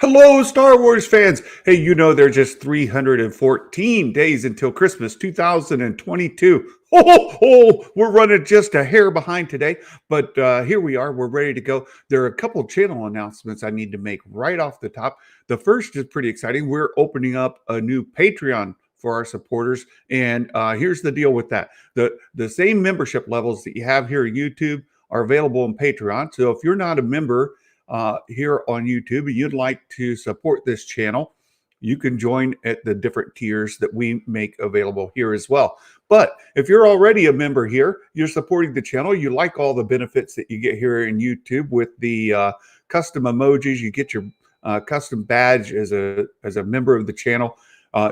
Hello, Star Wars fans. Hey, you know, there's just 314 days until Christmas 2022. We're running just a hair behind today, but here we are. We're ready to go. There are a couple channel announcements I need to make right off the top. The first is pretty exciting. We're opening up a new Patreon for our supporters, and here's the deal with that. The same membership levels that you have here at YouTube are available on Patreon. So if you're not a member here on YouTube and you'd like to support this channel, you can join at the different tiers that we make available here as well. But if you're already a member here, you're supporting the channel, you like all the benefits that you get here in YouTube with the custom emojis, you get your custom badge as a member of the channel.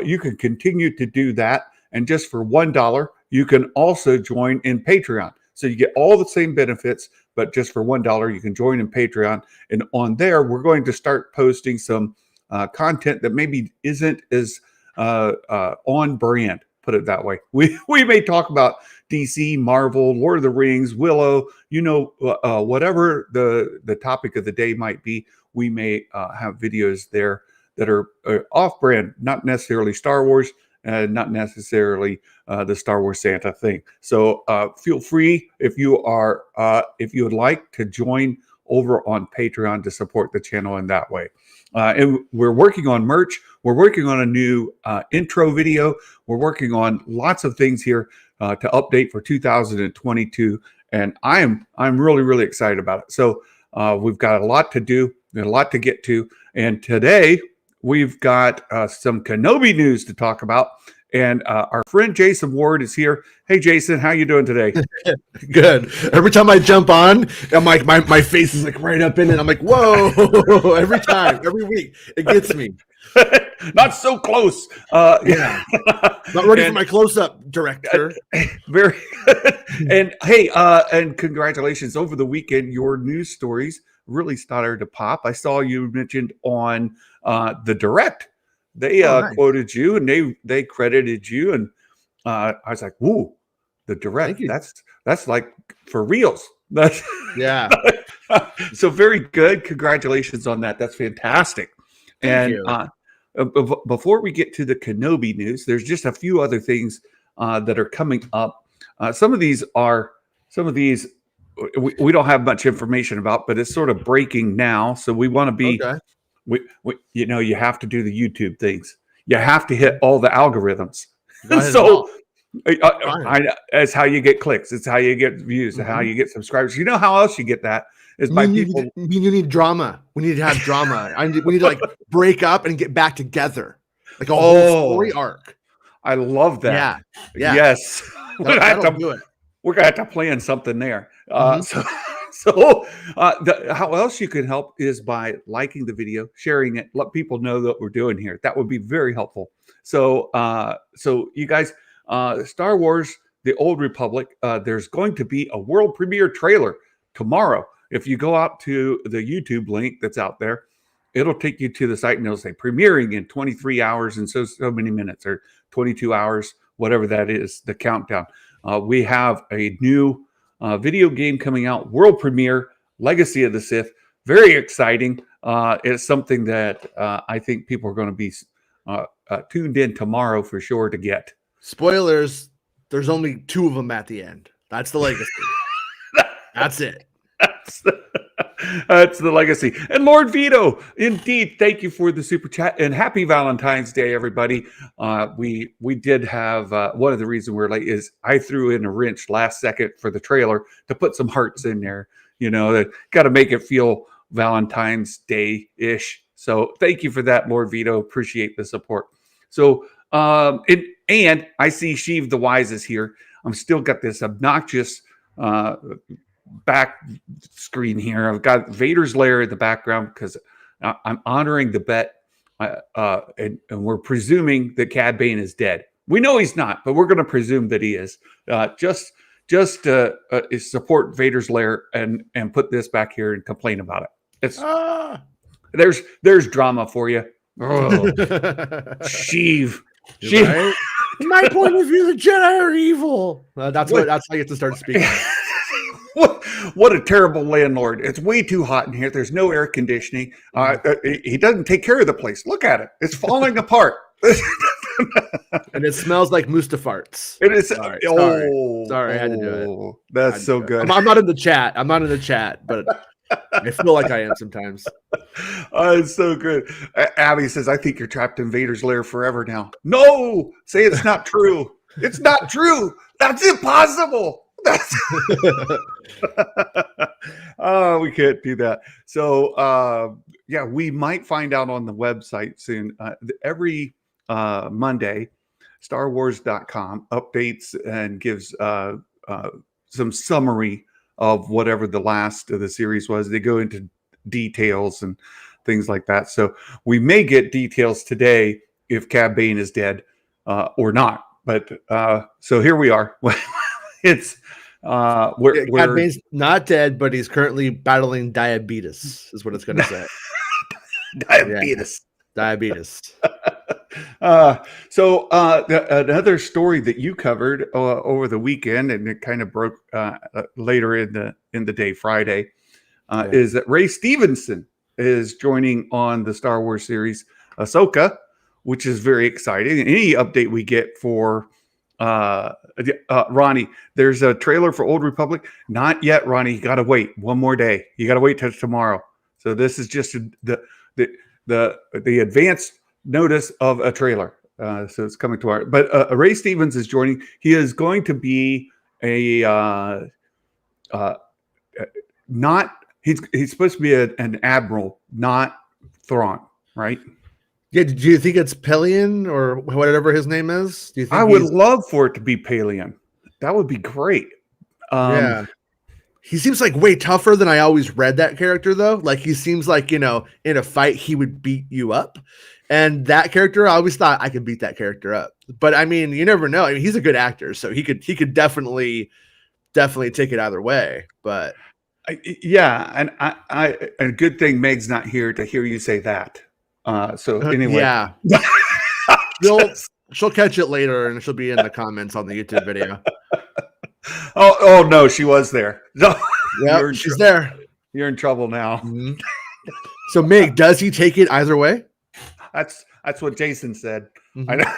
You can continue to do that. And just for $1, you can also join in Patreon. So you get all the same benefits, but just for $1, you can join in Patreon. And on there, we're going to start posting some content that maybe isn't as on brand, put it that way. We may talk about DC, Marvel, Lord of the Rings, Willow, whatever the topic of the day might be, we may have videos there that are off-brand, not necessarily Star Wars, not necessarily the Star Wars Santa thing. So feel free if you would like to join over on Patreon to support the channel in that way. And we're working on merch. We're working on a new intro video. We're working on lots of things here to update for 2022, and I'm really, really excited about it. So we've got a lot to do and a lot to get to, and today we've got some Kenobi news to talk about, and our friend Jason Ward is here. Hey, Jason, how you doing today? Good. Every time I jump on, I'm like, my face is like right up in it. I'm like, whoa! Every time, every week, it gets me. Not so close. Yeah. Not ready for my close-up, director. Very good. And hey, and congratulations. Over the weekend, your news stories really started to pop. I saw you mentioned on the Direct. They nice. quoted you and they credited you, and I was like, "Whoa, the Direct! That's like for reals." That's yeah. So very good. Congratulations on that. That's fantastic. Thank and you. Before we get to the Kenobi news, there's just a few other things that are coming up. Some of these we don't have much information about, but it's sort of breaking now. So we want to be, okay. You have to do the YouTube things. You have to hit all the algorithms. So it's how you get clicks. It's how you get views. Mm-hmm. How you get subscribers. You know how else you get that is by people. You need drama. We need to have drama. We need to like break up and get back together, like a whole story arc. I love that. Yeah. Yes. That'll do it. We're gonna have to plan something there. Mm-hmm. How else you can help is by liking the video, sharing it, let people know that we're doing here. That would be very helpful. So you guys, Star Wars: The Old Republic. There's going to be a world premiere trailer tomorrow. If you go out to the YouTube link that's out there, it'll take you to the site and it'll say premiering in 23 hours and so many minutes, or 22 hours, whatever that is, the countdown. We have a new video game coming out, world premiere, Legacy of the Sith. Very exciting. It's something that I think people are going to be tuned in tomorrow for sure to get. Spoilers, there's only 2 of them at the end. That's the legacy. That's it. That's the legacy. And Lord Vito, indeed, thank you for the super chat and happy Valentine's Day, everybody. We did have one of the reasons we're late is I threw in a wrench last second for the trailer to put some hearts in there. That got to make it feel Valentine's Day-ish. So thank you for that, Lord Vito. Appreciate the support. So and I see Sheev the Wise is here. I'm still got this obnoxious back screen here. I've got Vader's lair in the background because I'm honoring the bet, and we're presuming that Cad Bane is dead. We know he's not, but we're going to presume that he is. Just support Vader's lair and put this back here and complain about it. It's there's drama for you. Oh, Sheev. Right? In my point of view, the Jedi are evil. That's how you have to start speaking. What a terrible landlord. It's way too hot in here. There's no air conditioning. He doesn't take care of the place. Look at it. It's falling apart. And it smells like Mustafarts. It is. Sorry, I had to do it. That's so good. I'm not in the chat. But I feel like I am sometimes. It's so good. Abby says, I think you're trapped in Vader's lair forever now. No, say it's not true. It's not true. That's impossible. That's we can't do that. So yeah, we might find out on the website soon. Every Monday, StarWars.com updates and gives some summary of whatever the last of the series was. They go into details and things like that. So we may get details today if Cad Bane is dead or not. But so here we are. It's Cad Bane's not dead, but he's currently battling diabetes, is what it's going to say. Diabetes. Yeah. Diabetes. So another story that you covered over the weekend, and it kind of broke later in the day, Friday, is that Ray Stevenson is joining on the Star Wars series Ahsoka, which is very exciting. Any update we get for Ronnie, there's a trailer for Old Republic. Not yet, Ronnie. You got to wait one more day. You got to wait till tomorrow. So this is just the advanced notice of a trailer. So it's coming to our. But Ray Stevens is joining. He is going to be a not. He's supposed to be an admiral, not Thrawn, right? Yeah, do you think it's Pelion or whatever his name is? Do you think I would love for it to be Pelion. That would be great. Yeah. He seems like way tougher than I always read that character, though. Like, he seems like, in a fight, he would beat you up. And that character, I always thought I could beat that character up. But, I mean, you never know. I mean, he's a good actor, so he could definitely take it either way. But yeah, and I a good thing Meg's not here to hear you say that. So anyway, yeah, she'll catch it later, and she'll be in the comments on the YouTube video. Oh no, she was there. No, yeah, she's there. You're in trouble now. Mm-hmm. So Meg, does he take it either way? That's what Jason said. Mm-hmm. I know.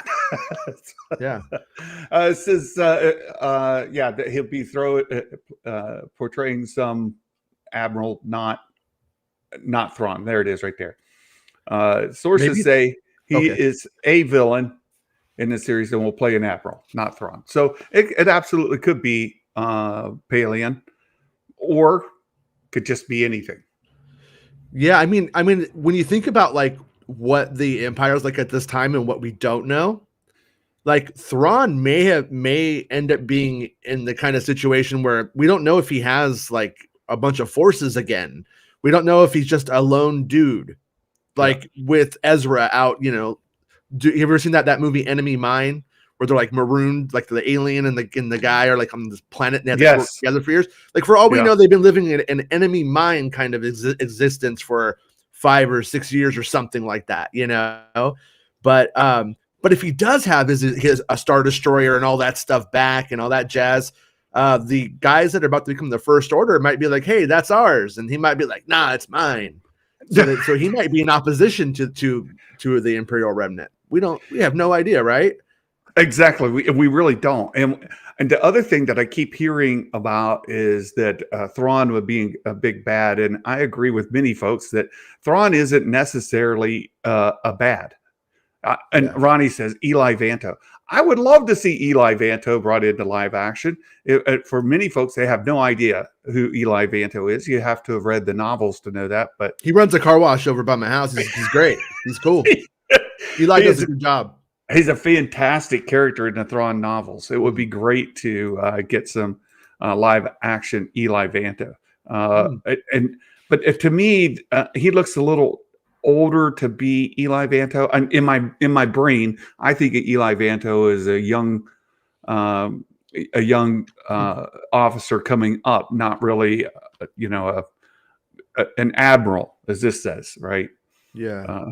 Yeah. It says yeah, that he'll be portraying some admiral, not Thrawn. There it is, right there. Sources say he is a villain in the series and will play an admiral, not Thrawn. So it absolutely could be Pelion, or could just be anything. Yeah, I mean, when you think about like what the Empire is like at this time and what we don't know, like Thrawn may end up being in the kind of situation where we don't know if he has like a bunch of forces again. We don't know if he's just a lone dude. Like with Ezra out, you ever seen that movie Enemy Mine, where they're like marooned, like the alien and the guy are like on this planet and they have to work together for years? Like, for all we know, they've been living in an enemy mine kind of existence for 5 or 6 years or something like that, But if he does have his a Star Destroyer and all that stuff back and all that jazz, the guys that are about to become the First Order might be like, hey, that's ours, and he might be like, nah, it's mine. So he might be in opposition to the Imperial Remnant. We have no idea, right? Exactly. We really don't. And the other thing that I keep hearing about is that Thrawn would be a big bad. And I agree with many folks that Thrawn isn't necessarily a bad. Ronnie says Eli Vanto. I would love to see Eli Vanto brought into live action. For many folks, they have no idea who Eli Vanto is. You have to have read the novels to know that. But he runs a car wash over by my house. He's great. He's cool. Eli does a good job. He's a fantastic character in the Thrawn novels. It would be great to get some live action Eli Vanto. But to me, he looks a little older to be Eli Vanto. And in my brain, I think Eli Vanto is a young officer coming up, not really, an admiral, as this says, right? Yeah.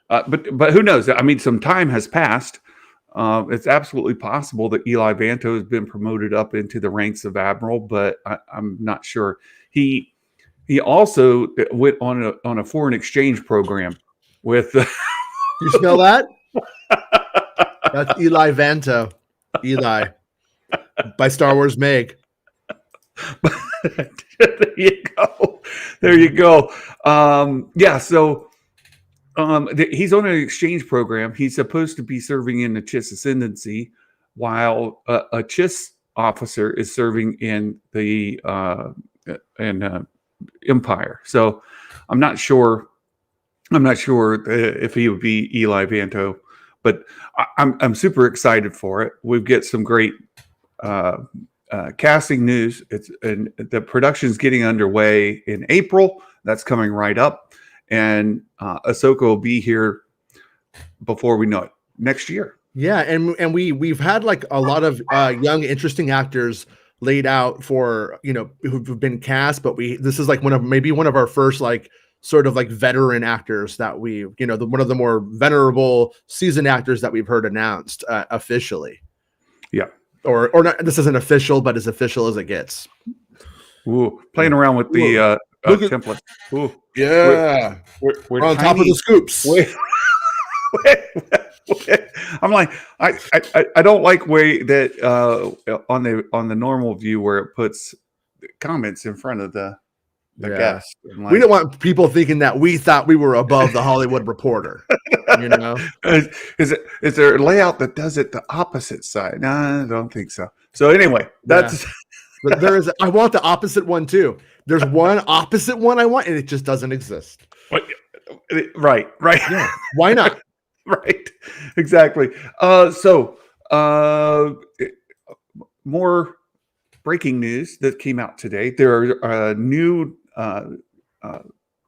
But who knows? I mean, some time has passed. It's absolutely possible that Eli Vanto has been promoted up into the ranks of admiral, but I'm not sure. He also went on a foreign exchange program with. You smell that? That's Eli Vanto. Eli by Star Wars Meg. There you go. There you go. Yeah. So he's on an exchange program. He's supposed to be serving in the Chiss Ascendancy, while a Chiss officer is serving in the Empire. So I'm not sure. I'm not sure if he would be Eli Vanto, but I'm super excited for it. We've got some great casting news. And the production's getting underway in April. That's coming right up, and Ahsoka will be here before we know it next year. Yeah, and we've had like a lot of young, interesting actors laid out for who've been cast, but this is like one of our first like sort of like veteran actors that we one of the more venerable seasoned actors that we've heard announced officially. Yeah, or not. This isn't official, but as official as it gets. Ooh, playing around with the template. Ooh, yeah, we're on top of the scoops. I'm like, I don't like way that on the normal view where it puts comments in front of the guest. Like, we don't want people thinking that we thought we were above the Hollywood Reporter. Is there a layout that does it the opposite side? No, I don't think so. So anyway, that's but I want the opposite one too. There's one opposite one I want, and it just doesn't exist. Right. Yeah. Why not? Right. Exactly. So more breaking news that came out today. There are a new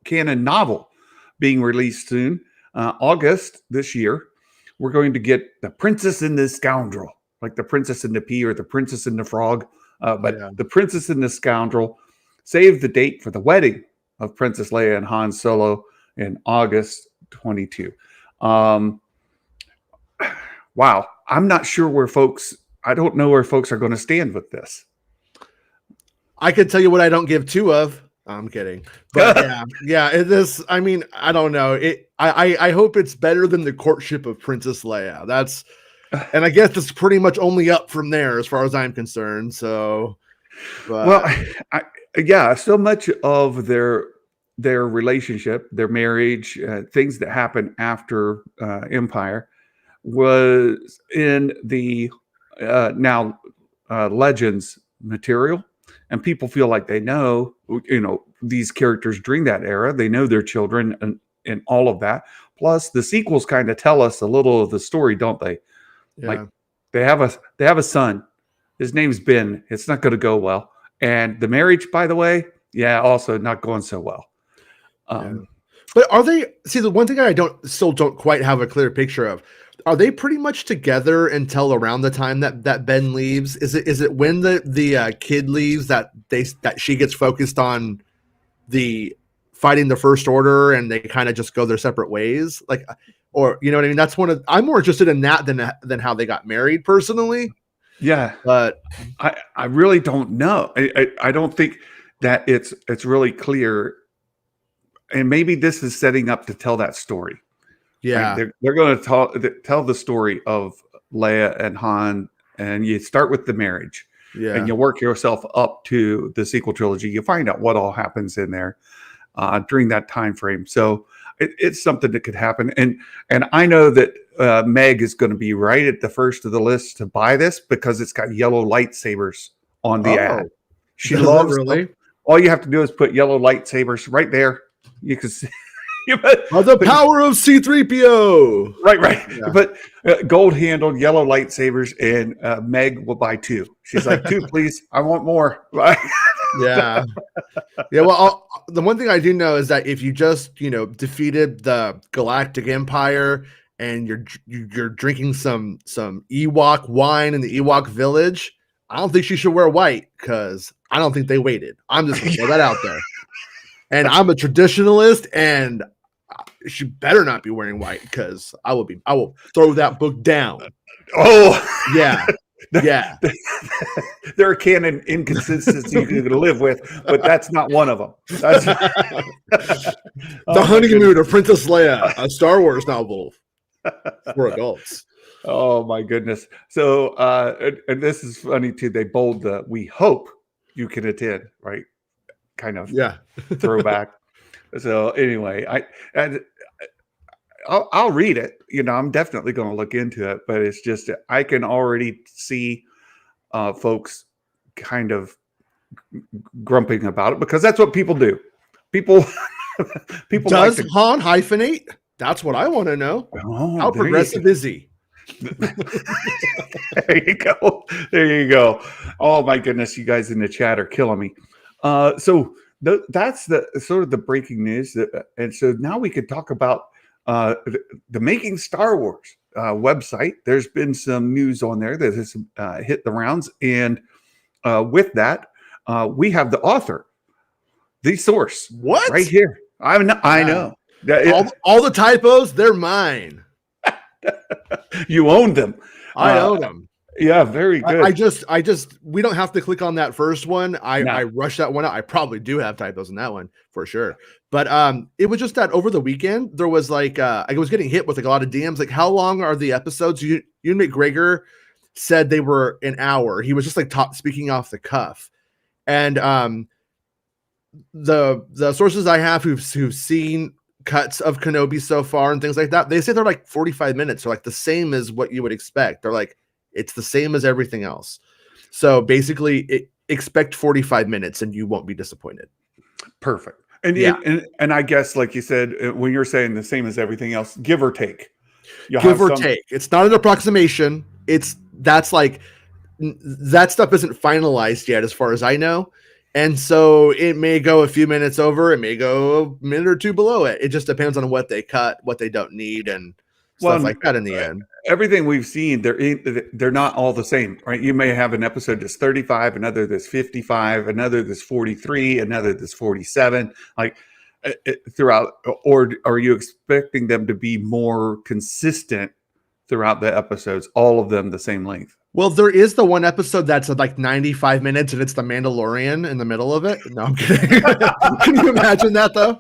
canon novel being released soon, August this year. We're going to get The Princess and the Scoundrel, like The Princess and the Pea or The Princess and the Frog. But The Princess and the Scoundrel saved the date for the wedding of Princess Leia and Han Solo in August 22. Wow. I'm not sure I don't know where folks are going to stand with this. I could tell you what I don't give two of. I'm kidding. But yeah, it is. I mean, I don't know. I hope it's better than the courtship of Princess Leia. And I guess it's pretty much only up from there as far as I'm concerned. So, well, so much of their relationship, their marriage, things that happen after Empire was in the now Legends material. And people feel like they know, these characters during that era. They know their children and all of that. Plus, the sequels kind of tell us a little of the story, don't they? Yeah. Like they have a son. His name's Ben. It's not going to go well. And the marriage, by the way, also not going so well. But are they? See, the one thing I still don't quite have a clear picture of. Are they pretty much together until around the time that Ben leaves? Is it when the kid leaves that she gets focused on the fighting the First Order and they kind of just go their separate ways? Like, or you know what I mean? That's I'm more interested in that than how they got married personally. Yeah, but I really don't know. I don't think that it's really clear, and maybe this is setting up to tell that story. Yeah, like they're going to tell the story of Leia and Han, and you start with the marriage, and you work yourself up to the sequel trilogy. You find out what all happens in there during that time frame. So it's something that could happen, and I know that Meg is going to be right at the first of the list to buy this because it's got yellow lightsabers on the ad. She loves them. All you have to do is put yellow lightsabers right there. You can see. The power of C-3PO. Right. Yeah. But gold-handled yellow lightsabers, and Meg will buy 2. She's like, 2, please. I want more. Yeah. Well, the one thing I do know is that if you just defeated the Galactic Empire and you're drinking some Ewok wine in the Ewok village, I don't think she should wear white because I don't think they waited. I'm just gonna throw that out there. And I'm a traditionalist, and she better not be wearing white because I will throw that book down. Oh, yeah. Yeah. There are canon inconsistencies you can live with, but that's not one of them. That's The Honeymoon of Princess Leia, a Star Wars novel for adults. Oh my goodness. So and this is funny too. They bold the "we hope you can attend," right? Kind of throwback. So anyway, I'll read it. I'm definitely going to look into it, but it's just I can already see folks kind of grumping about it because that's what people do. People Does Han hyphenate? That's what I want to know. Oh, how progressive is he? There you go. There you go. Oh my goodness, you guys in the chat are killing me. So that's the sort of the breaking news. And so now we could talk about the Making Star Wars website. There's been some news on there that has hit the rounds. And with that, we have the author, the source. What? Right here. I know. All the typos, they're mine. You own them. I own them. Yeah, very good. I just we don't have to click on that first one. I rushed that one out. I probably do have typos in that one for sure. But it was just that over the weekend there was like I was getting hit with like a lot of DMs. Like, how long are the episodes? Ewan McGregor said they were an hour. He was just like speaking off the cuff. And the sources I have who've seen cuts of Kenobi so far and things like that, they say they're like 45 minutes, or like the same as what you would expect. They're like, it's the same as everything else. So basically expect 45 minutes and you won't be disappointed. Perfect. And I guess, like you said, when you're saying the same as everything else, give or take. Take. It's not an approximation. That stuff isn't finalized yet as far as I know. And so it may go a few minutes over, it may go a minute or two below it. It just depends on what they cut, what they don't need, and stuff like that in the end. Everything we've seen, they're not all the same, right? You may have an episode that's 35, another that's 55, another that's 43, another that's 47, like throughout. Or are you expecting them to be more consistent throughout the episodes, all of them the same length? Well, there is the one episode that's like 95 minutes and it's the Mandalorian in the middle of it. No, I'm kidding. Can you imagine that though?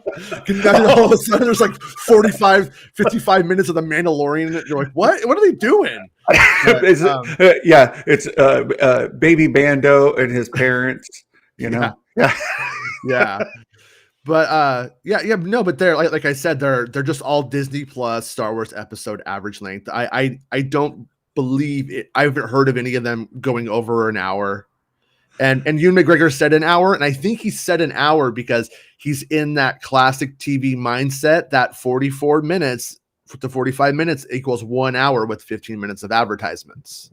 Can you imagine all of a sudden there's like 55 minutes of the Mandalorian? You're like, what are they doing? But, it's baby Bando and his parents, Yeah. But but they're like I said, they're just all Disney Plus Star Wars episode average length. I don't believe it. I haven't heard of any of them going over an hour. And Ewan McGregor said an hour, and I think he said an hour because he's in that classic TV mindset that 44 minutes to 45 minutes equals 1 hour with 15 minutes of advertisements.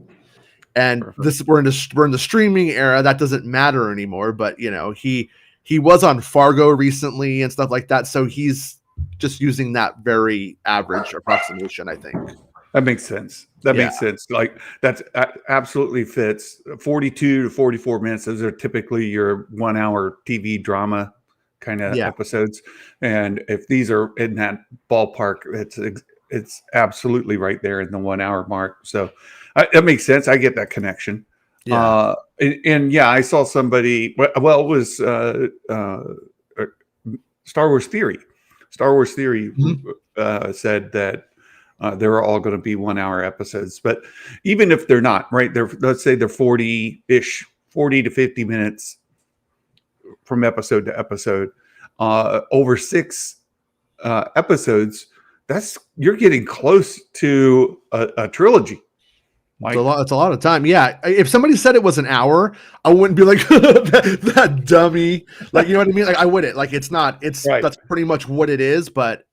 And we're in the streaming era. That doesn't matter anymore. But he was on Fargo recently and stuff like that. So he's just using that very average approximation, I think. That makes sense. That makes sense. Like that absolutely fits. 42 to 44 minutes. Those are typically your 1 hour TV drama kind of episodes. And if these are in that ballpark, it's absolutely right there in the 1 hour mark. So that makes sense. I get that connection. Yeah. I saw somebody. Well, it was Star Wars Theory. Star Wars Theory said that they're all going to be 1 hour episodes, but even if they're not, right? Let's say they're 40 to 50 minutes from episode to episode, over 6 episodes. You're getting close to a trilogy. It's a lot of time. Yeah. If somebody said it was an hour, I wouldn't be like that dummy. Like, you know what I mean? Like, I wouldn't. Like, it's not. That's pretty much what it is. But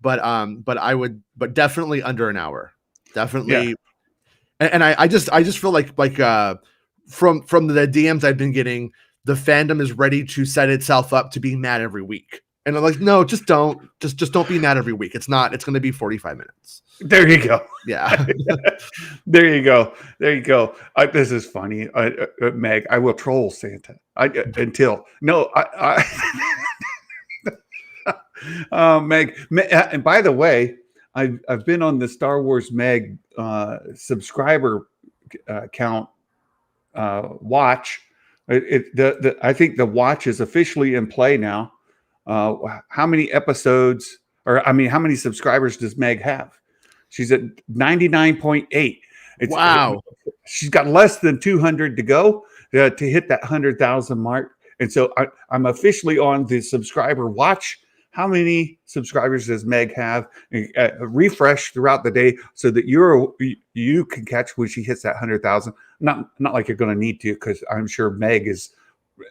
I would. But definitely under an hour. Definitely. Yeah. And I just feel like from the DMs I've been getting, the fandom is ready to set itself up to be mad every week. And I'm like, no, just don't be mad every week. It's going to be 45 minutes. There you go. Yeah. There you go. This is funny. Meg, I will troll Santa And by the way, I've been on the Star Wars Meg subscriber count watch. I think the watch is officially in play now. How many episodes, or I mean, how many subscribers does Meg have? She's at 99.8. Wow. She's got less than 200 to go to hit that 100,000 mark. And so I'm officially on the subscriber watch. How many subscribers does Meg have? Refresh throughout the day so that you can catch when she hits that 100,000. Not like you're going to need to, because I'm sure Meg is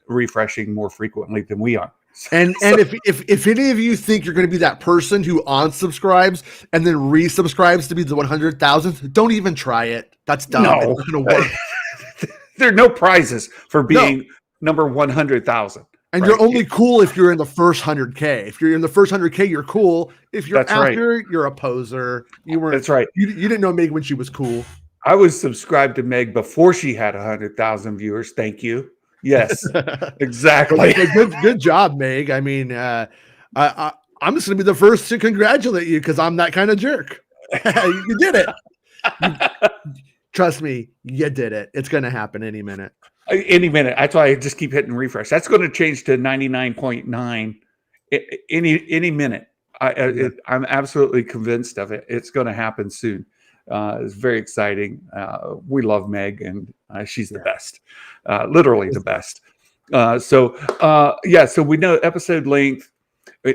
refreshing more frequently than we are. And if any of you think you're going to be that person who unsubscribes and then resubscribes to be the 100,000th, don't even try it. That's dumb. No. It's not going to work. There are no prizes for being number 100,000. And you're only cool if you're in the first 100K. If you're in the first 100K, you're cool. If you're after, you're a poser. That's right. You didn't know Meg when she was cool. I was subscribed to Meg before she had 100,000 viewers. Thank you. Yes, exactly. Good job, Meg. I mean, I'm just going to be the first to congratulate you because I'm that kind of jerk. You did it. Trust me, you did it. It's going to happen any minute. Any minute. That's why I just keep hitting refresh. That's going to change to 99.9 any minute. I'm absolutely convinced of it. It's going to happen soon. It's very exciting. We love Meg, and she's the best, literally the best. So we know episode length.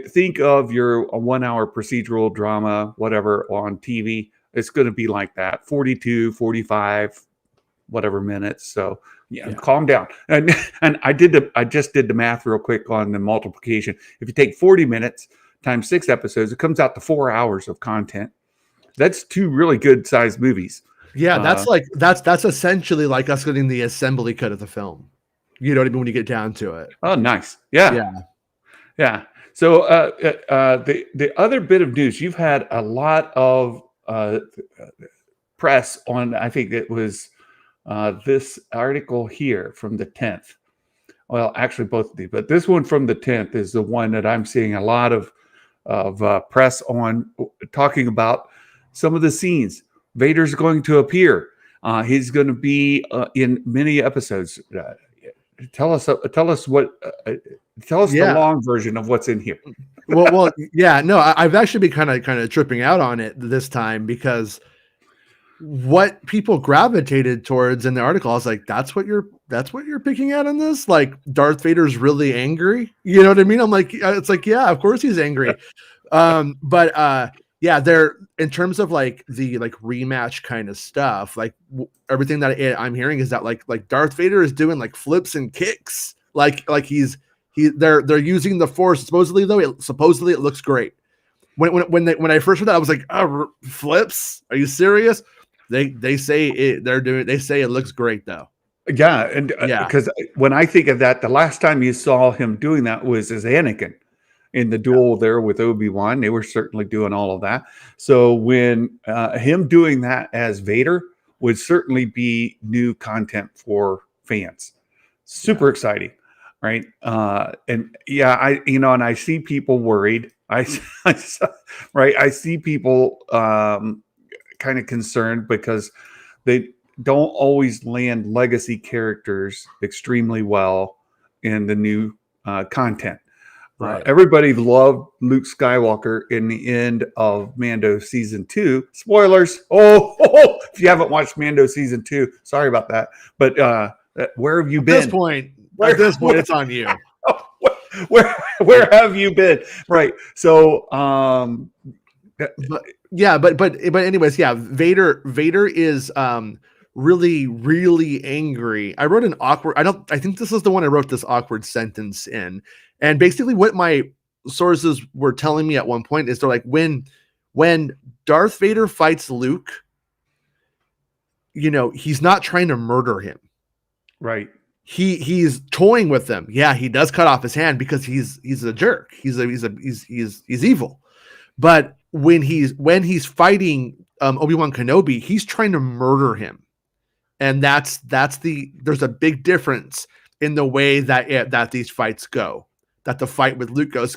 Think of your 1 hour procedural drama, whatever, on TV. It's going to be like that, 42, 45, whatever minutes. So calm down. And I just did the math real quick on the multiplication. If you take 40 minutes times 6 episodes, it comes out to 4 hours of content. That's 2 really good sized movies. Yeah, that's essentially like us getting the assembly cut of the film. You know what I mean when you get down to it. Oh, nice. Yeah. So the other bit of news, you've had a lot of press on. I think it was this article here from the 10th. Well, actually both of these, but this one from the 10th is the one that I'm seeing a lot of press on, talking about some of the scenes. Vader's going to appear. He's going to be in many episodes. Tell us the long version of what's in here. well, yeah, no, I've actually been kind of tripping out on it this time, because what people gravitated towards in the article, I was like, that's what you're picking out on this? Like, Darth Vader's really angry. You know what I mean? I'm like, it's like, yeah, of course he's angry. Yeah, they're, in terms of like the rematch kind of stuff, like everything that I'm hearing is that like Darth Vader is doing like flips and kicks, like they're using the Force. Supposedly it looks great. When I first heard that, I was like, oh, flips? Are you serious? They say it looks great though. Yeah, and because when I think of that, the last time you saw him doing that was as Anakin in the duel there with Obi-Wan. They were certainly doing all of that. So when him doing that as Vader would certainly be new content for fans. Super exciting, right? And I see people worried. I see people kind of concerned because they don't always land legacy characters extremely well in the new content. Right. Everybody loved Luke Skywalker in the end of Mando season 2. Spoilers. If you haven't watched Mando season 2, sorry about that. But where have you been? At this point, it's on you. Where have you been? Right. So, but anyways, yeah. Vader is really, really angry. I wrote I think this is the one I wrote this awkward sentence in. And basically what my sources were telling me at one point is they're like, when Darth Vader fights Luke, he's not trying to murder him. Right. He's toying with them. Yeah, he does cut off his hand because he's a jerk. He's evil. But when he's fighting Obi-Wan Kenobi, he's trying to murder him. And there's a big difference in the way that these fights go. that the fight with Luke goes.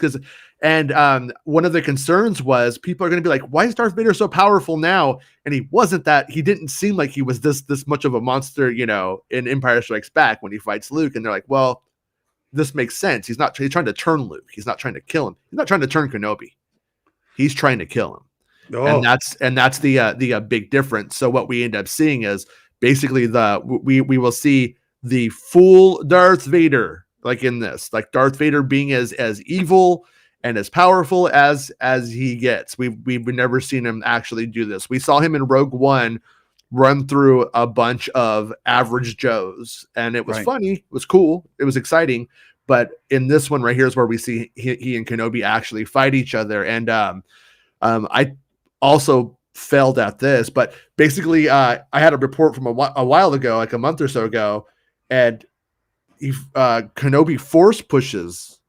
And one of the concerns was people are going to be like, why is Darth Vader so powerful now? And he wasn't that. He didn't seem like he was this much of a monster, you know, in Empire Strikes Back when he fights Luke. And they're like, well, this makes sense. He's trying to turn Luke. He's not trying to kill him. He's not trying to turn Kenobi. He's trying to kill him. Oh. And that's the big difference. So what we end up seeing is basically we will see the full Darth Vader, like in this, like Darth Vader being as evil and as powerful as he gets. We've never seen him actually do this. We saw him in Rogue One run through a bunch of average Joes, and it was funny, it was cool, it was exciting. But in this one right here is where we see he and Kenobi actually fight each other. And I also failed at this, but basically I had a report from a while ago, like a month or so ago, and Kenobi force pushes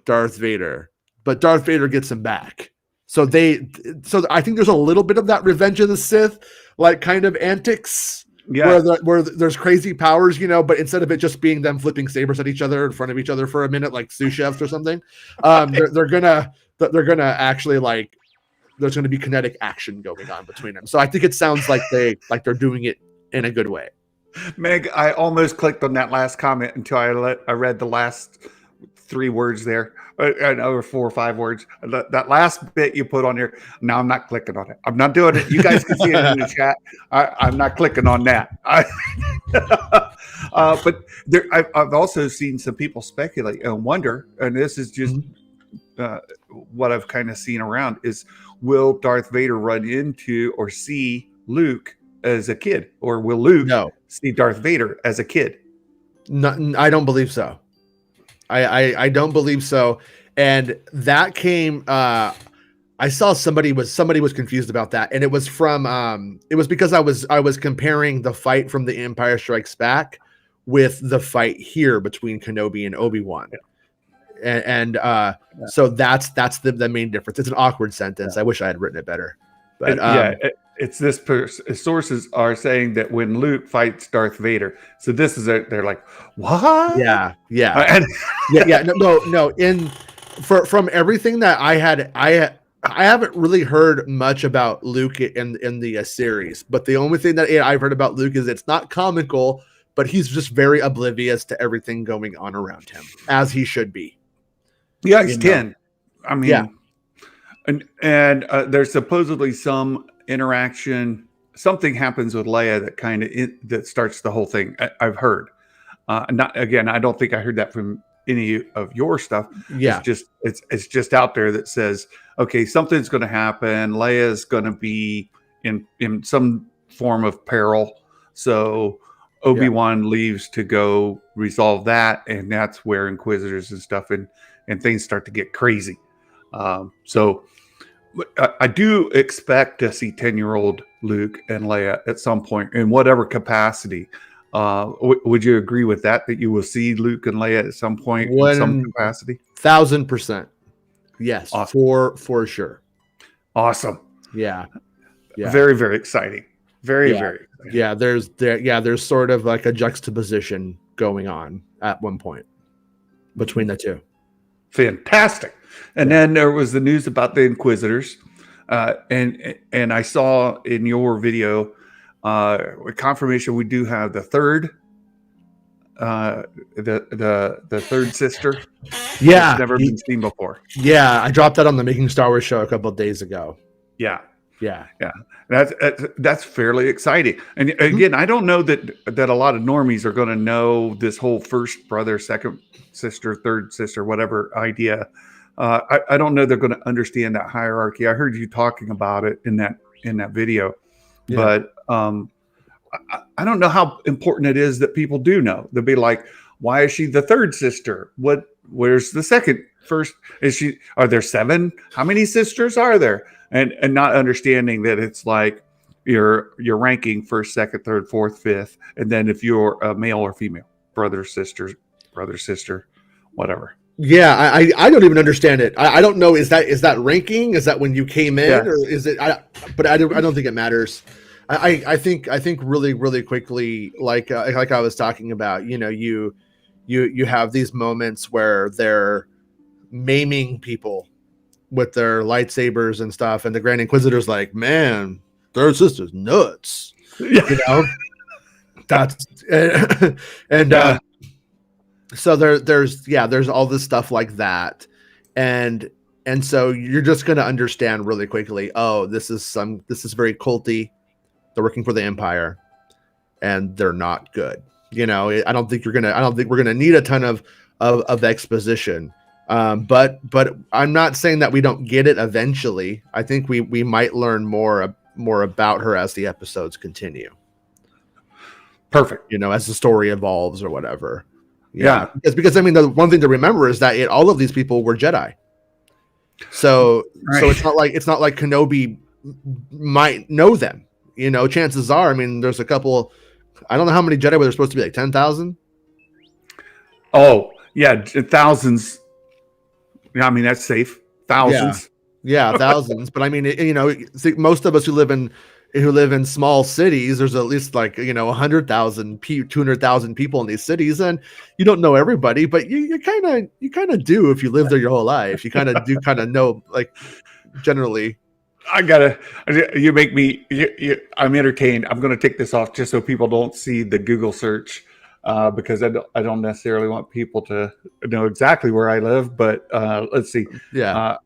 Darth Vader, but Darth Vader gets him back. So I think there's a little bit of that Revenge of the Sith, like kind of antics, where there's crazy powers, you know, but instead of it just being them flipping sabers at each other in front of each other for a minute, like sous chefs or something, they're gonna actually, like, there's gonna be kinetic action going on between them. So I think it sounds like they're doing it in a good way. Meg, I almost clicked on that last comment until I read the last 3 words there, or 4 or 5 words. That last bit you put on there. Now I'm not clicking on it. I'm not doing it. You guys can see it in the chat. I'm not clicking on that. But I've also seen some people speculate and wonder, and this is just what I've kind of seen around, is will Darth Vader run into or see Luke as a kid, or will Luke see Darth Vader as a kid? No, I don't believe so. I don't believe so. And that came, I saw somebody was confused about that. And it was it was because I was comparing the fight from The Empire Strikes Back with the fight here between Kenobi and Obi-Wan. Yeah. So that's the main difference. It's an awkward sentence. I wish I had written it better. But it's this sources are saying that when Luke fights Darth Vader, so this is they're like, what? Yeah. No. From everything that I haven't really heard much about Luke in the series, but the only thing that I've heard about Luke is it's not comical, but he's just very oblivious to everything going on around him, as he should be. Yeah, he's 10. I mean, yeah. And there's supposedly some interaction. Something happens with Leia that that starts the whole thing. I've heard. I don't think I heard that from any of your stuff. Yeah, it's just out there that says, okay, something's going to happen. Leia's going to be in some form of peril. So Obi-Wan leaves to go resolve that, and that's where Inquisitors and stuff and things start to get crazy. So I do expect to see 10-year-old Luke and Leia at some point in whatever capacity. Would you agree with that you will see Luke and Leia at some point in some capacity? 1,000%. Yes, awesome. For sure. Awesome. Yeah. Very, very exciting. Very exciting. Yeah, there's sort of like a juxtaposition going on at one point between the two. Fantastic. And then there was the news about the Inquisitors, and I saw in your video confirmation we do have the third, the third sister. Yeah, never been seen before. Yeah, I dropped that on the Making Star Wars show a couple of days ago. Yeah. That's fairly exciting. And again, I don't know that a lot of normies are going to know this whole first brother, second sister, third sister, whatever idea. I don't know they're going to understand that hierarchy. I heard you talking about it in that video, but I don't know how important it is that people do know. They'll be like, why is she the third sister? Where's the second? First, are there 7? How many sisters are there? And not understanding that it's like you're ranking first, second, third, fourth, fifth, and then if you're a male or female, brother, sister, whatever. Yeah, I don't even understand it. I don't know. Is that ranking? Is that when you came in, or is it? But I don't think it matters. I think really, really quickly, like I was talking about, you have these moments where they're maiming people with their lightsabers and stuff, and the Grand Inquisitor's like, man, their sister's nuts. Yeah. You know, that's and Yeah. so there's all this stuff like that, and so you're just gonna understand really quickly. Oh, this is very culty. They're working for the Empire, and they're not good. You know, I don't think we're gonna need a ton of exposition. But I'm not saying that we don't get it eventually. I think we might learn more about her as the episodes continue. Perfect. You know, as the story evolves or whatever. Yeah. Because I mean, the one thing to remember is that all of these people were Jedi. So it's not like Kenobi might know them. You know, chances are, I mean, there's a couple. I don't know how many Jedi were there supposed to be, like 10,000. Oh yeah, thousands. Yeah, I mean that's safe. Thousands. Yeah, thousands. But I mean, most of us who live in small cities, there's at least 100,000, 200,000 people in these cities, and you don't know everybody, but you kind of do if you live there your whole life. You kind of know, like, generally. You make me. I'm entertained. I'm going to take this off just so people don't see the Google search. Because I don't necessarily want people to know exactly where I live, but let's see. Yeah.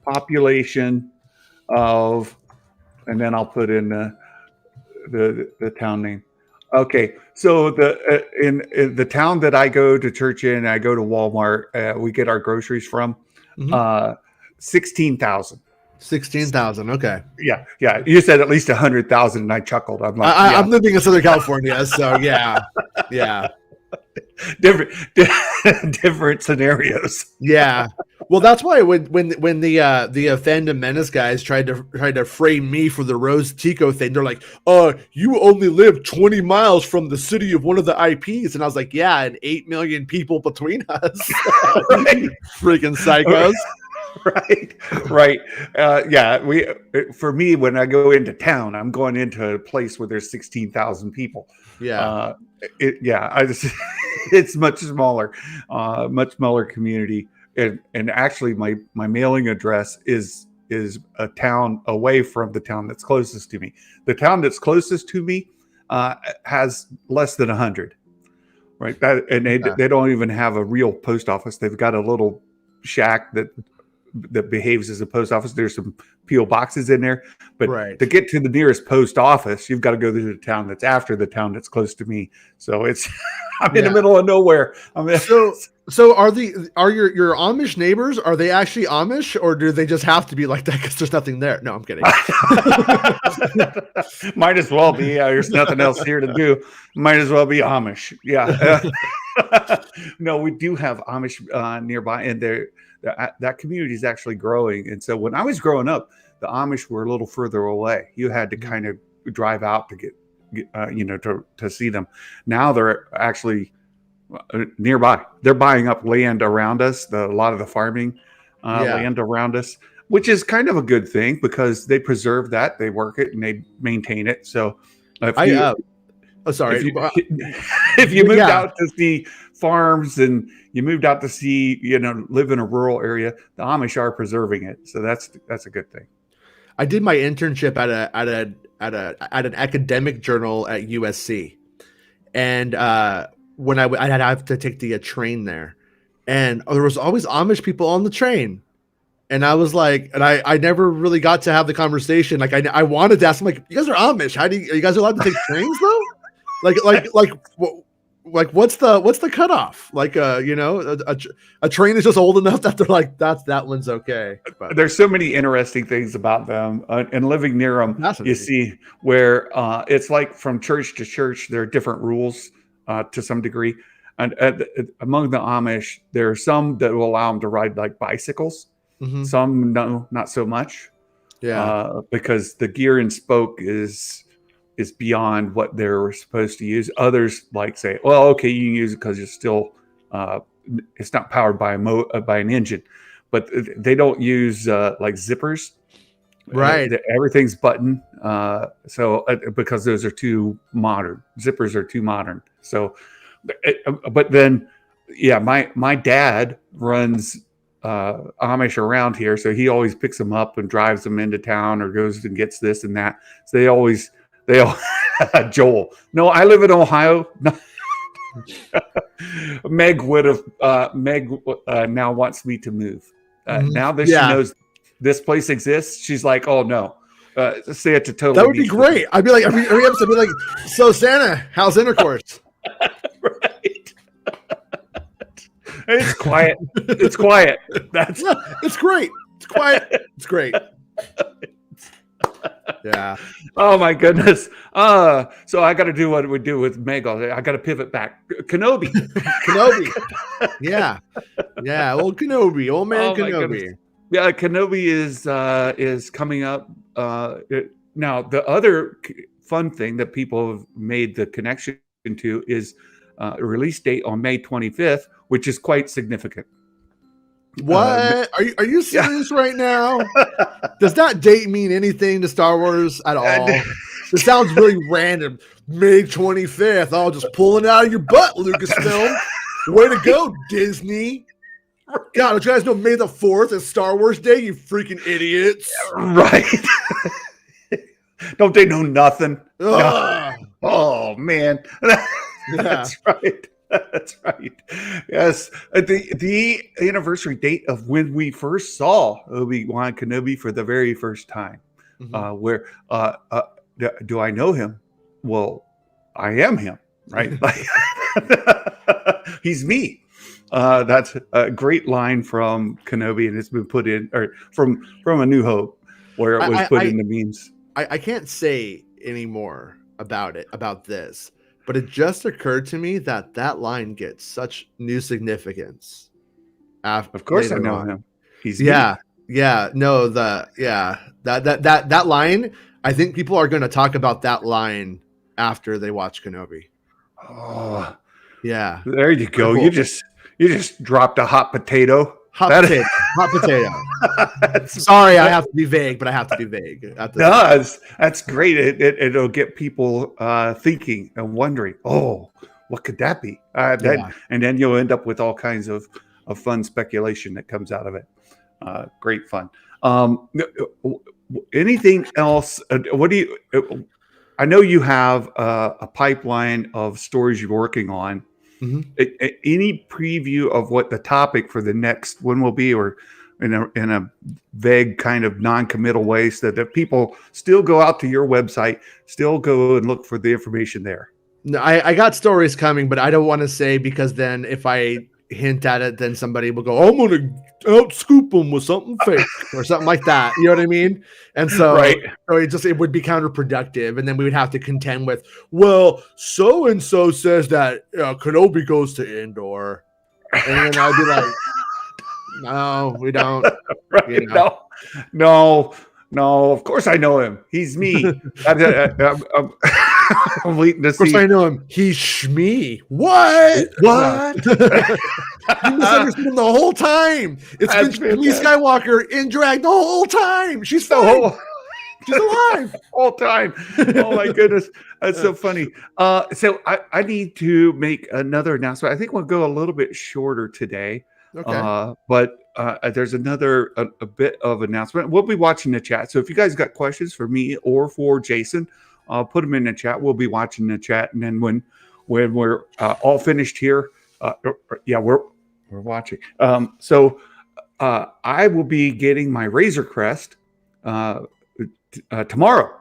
Population of, and then I'll put in the town name. Okay, so in the town that I go to church in, I go to Walmart. We get our groceries from 16,000. 16,000. Okay. Yeah. You said at least 100,000, and I chuckled. I'm like, I'm living in Southern California, so yeah. different scenarios. Yeah. Well, that's why when the Offend and Menace guys tried to frame me for the Rose Tico thing, they're like, you only live 20 miles from the city of one of the IPs, and I was like, yeah, and 8 million people between us. Right. Freaking psychos. Right. For me, when I go into town, I'm going into a place where there's 16,000 people. Yeah. It's much smaller community. And actually my mailing address is a town away from the town that's closest to me. The town that's closest to me has less than 100. Right. They don't even have a real post office. They've got a little shack that behaves as a post office. There's some P.O. boxes in there, but to get to the nearest post office, you've got to go to the town that's after the town that's close to me. So I'm in the middle of nowhere. So are your Amish neighbors, are they actually Amish, or do they just have to be like that because there's nothing there? No, I'm kidding. Might as well be. There's nothing else here to do. Might as well be Amish. Yeah. No, we do have Amish nearby, and that community is actually growing. And so when I was growing up, the Amish were a little further away. You had to kind of drive out to get to see them. Now they're actually nearby. They're buying up land around us, a lot of the farming land around us, which is kind of a good thing because they preserve that, they work it, and they maintain it. So if you moved out to see farms and you moved out to see, live in a rural area, the Amish are preserving it. So that's a good thing. I did my internship at an academic journal at USC, and when I'd have to take the train there, and there was always Amish people on the train, and I was like, and I never really got to have the conversation. Like I wanted to ask them, like, you guys are Amish? Are you guys allowed to take trains though? Like what's the cutoff? Like a train is just old enough that they're like, that one's okay. But there's so many interesting things about them, and living near them, you see where it's like from church to church there are different rules to some degree, and among the Amish there are some that will allow them to ride like bicycles. Mm-hmm. Some no, not so much. Yeah, because the gear and spoke is beyond what they're supposed to use. Others like say, well, okay, you can use it because it's still it's not powered by an engine, but they don't use like zippers. Right. Everything's button. So because those are too modern, zippers are too modern. So, but then Yeah, my dad runs Amish around here, so he always picks them up and drives them into town or goes and gets this and that. So they all Joel. No, I live in Ohio. Meg would have Meg now wants me to move. Now that she knows this place exists, she's like, oh no. Say it to totally. That would be great. I'd be like, every episode, I'd be like, so Santa, how's intercourse? Right. It's quiet. It's quiet. It's great. It's quiet. It's great. Yeah. Oh my goodness. So I got to do what we do with Meg. I got to pivot back. Kenobi. Yeah. Old Kenobi. Old man Kenobi. Yeah, Kenobi is coming up. Now the other fun thing that people have made the connection to is a release date on May 25th, which is quite significant. What? Are you serious right now? Does that date mean anything to Star Wars at all? It sounds really random. May 25th. Oh, just pulling it out of your butt, Lucasfilm. Way to go, Disney. God, don't you guys know May the 4th is Star Wars Day, you freaking idiots? Right. Don't they know nothing? No. Oh, man. That's right. That's right. Yes. The anniversary date of when we first saw Obi-Wan Kenobi for the very first time. Where do I know him? Well, I am him, right? He's me. That's a great line from Kenobi, and it's been put in, or from A New Hope, where it was put in the memes. I can't say anymore about this, but it just occurred to me that line gets such new significance. Of course, I know him. He's that line. I think people are going to talk about that line after they watch Kenobi. Oh, yeah. There you go. Cool. You just dropped a hot potato. Hot potato. Sorry, I have to be vague, but I have to be vague. That's great. It'll get people thinking and wondering, oh, what could that be? And then you'll end up with all kinds of fun speculation that comes out of it. Great fun. Anything else? What do you? I know you have a pipeline of stories you're working on. Any preview of what the topic for the next one will be, or in a vague kind of non-committal way, so that people still go out to your website, still go and look for the information there? No, I got stories coming, but I don't want to say, because then if I hint at it, then somebody will go, I'm going to outscoop them with something fake or something like that. You know what I mean? And so, it would be counterproductive. And then we would have to contend with, well, so-and-so says that Kenobi goes to Endor. And then I'd be like, no, we don't. Right. You know? No, of course I know him. He's me. I'm waiting to see. Of course I know him. He's Shmi. What? You misunderstood him the whole time. It's been Shmi Skywalker in drag the whole time. She's fine. She's alive. Whole time. Oh my goodness. That's so funny. So I need to make another announcement. I think we'll go a little bit shorter today. Okay. But there's another a bit of announcement. We'll be watching the chat. So if you guys got questions for me or for Jason, put them in the chat. We'll be watching the chat, and then when we're all finished here, we're watching. So I will be getting my Razor Crest tomorrow.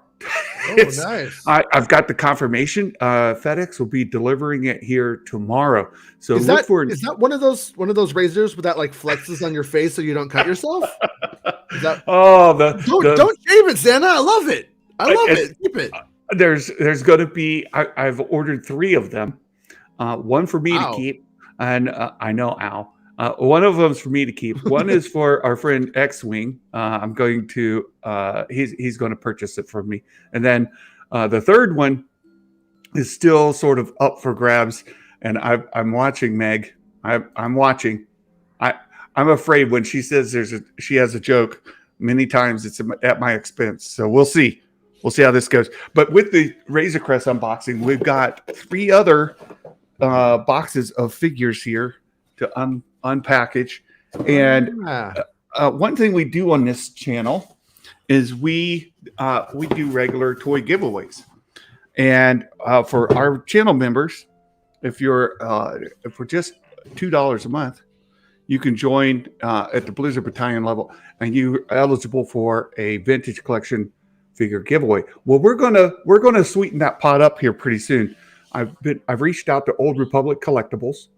Oh, nice. I've got the confirmation. FedEx will be delivering it here tomorrow. So is that one of those razors with that like flexes on your face so you don't cut yourself? Don't shave it, Santa. I love it. Keep it. There's going to be. I've ordered 3 of them. One for me to keep, and I know Al. One of them's for me to keep. One is for our friend X-Wing. I'm going to. He's going to purchase it from me, and then the third one is still sort of up for grabs. And I'm watching Meg. I'm watching. I'm afraid when she says she has a joke. Many times it's at my expense. So we'll see. We'll see how this goes. But with the Razor Crest unboxing, we've got 3 other boxes of figures here unpackage. And one thing we do on this channel is we do regular toy giveaways. And for our channel members, if for just $2 a month, you can join at the Blizzard Battalion level, and you're eligible for a vintage collection figure giveaway. Well, we're gonna sweeten that pot up here pretty soon. I've reached out to Old Republic Collectibles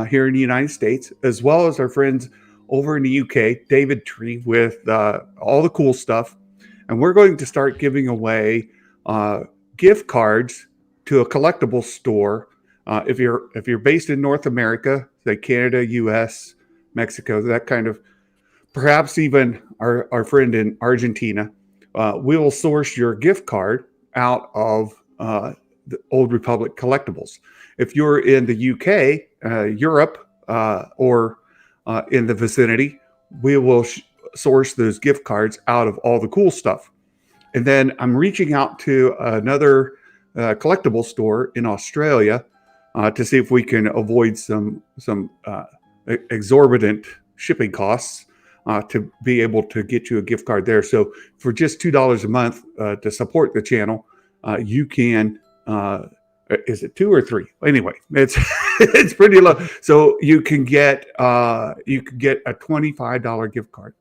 here in the United States, as well as our friends over in the UK, David Tree, with all the cool stuff, and we're going to start giving away gift cards to a collectible store. If you're based in North America, say Canada, US, Mexico, that kind of, perhaps even our friend in Argentina, we will source your gift card out of the Old Republic Collectibles. If you're in the UK, Europe, or in the vicinity, we will source those gift cards out of all the cool stuff. And then I'm reaching out to another collectible store in Australia to see if we can avoid some exorbitant shipping costs to be able to get you a gift card there. So for just $2 a month to support the channel, you can. Is it 2 or 3? Anyway, it's pretty low. So you can get a $25 gift card,